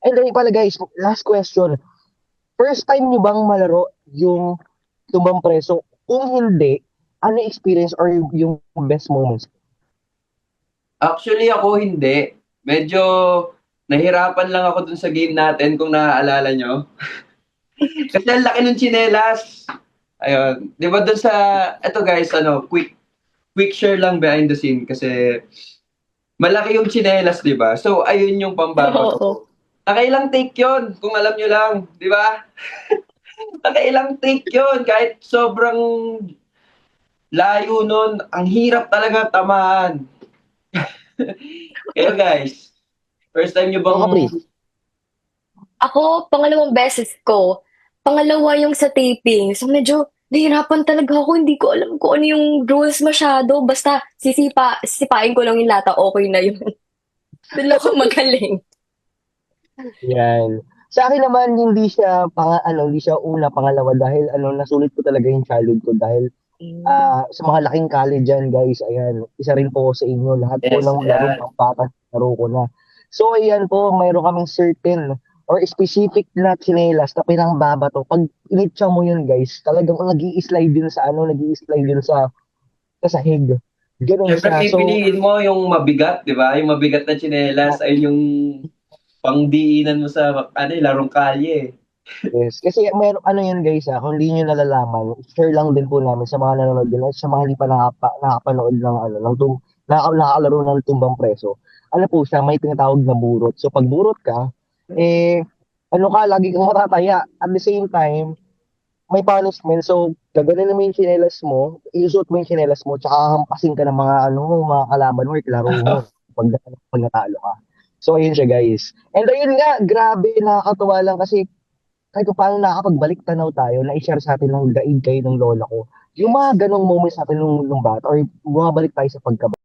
And then pala guys, last question. First time nyo bang malaro yung tumbang preso? Kung hindi, ano yung experience or yung best moments? Actually ako hindi. Medyo nahirapan lang ako dun sa game natin kung naaalala nyo. Kasi ang laki ng tsinelas. Ayun. Di ba dun sa, eto guys, quick share lang behind the scene kasi malaki yung tsinelas, di ba? So, ayun yung pambabato ko. Oo. Nakailang take yon kung alam nyo lang, di ba? Nakailang take yon kahit sobrang layo nun, ang hirap talaga tamaan. Kayo guys, first time nyo Ikaw bang ka, Pri? Ako, pangalawang beses ko. Pangalawa yung sa taping. So medyo nahirapan talaga ako. Hindi ko alam kung ano yung rules masyado. Basta sisipain ko lang yung lata, okay na yun. Doon lang ako magaling. Yan. Sa akin naman, hindi siya una, pangalawa dahil nasulit ko talaga yung childhood ko dahil Mm. sa mga laking college dyan, guys, ayan, isa rin po ako sa inyo. Lahat po yes, ng larong ayan. pampatas, laro ko na. So, ayan po, mayroon kaming certain or specific na tsinelas na pinangbabato. Pag initsa mo yun, guys, talagang nag-i-slide din nag-i-slide din sa sahig. Ganun Siyempre siya. So, pipiliin mo yung mabigat, di ba? Yung mabigat na tsinelas ay yung pangdiinan mo sa larong kalye. yes. Kasi meron, ano yan guys kung hindi nyo nalalaman, share lang din po namin sa mga nanonood din at sa mga hindi pa nakapanood ng nakakalaro ng tumbang preso. Ano po siya, may tinatawag na burot. So pag burot ka, eh, lagi kang matataya. At the same time, may punishment. So, gaganin mo yung chinelas mo, isuot mo yung chinelas mo, tsaka hampasin ka ng mga kalaban mo, klaro mo, pag natalo ka. So, ayun siya, guys. And ayun nga, grabe, nakakatuwa lang kasi kahit pa paano nakakapagbalik tanaw tayo na i-share sa atin ng daig kayo ng lola ko. Yung mga ganong moments natin nung bata or bumabalik tayo sa pagkabata.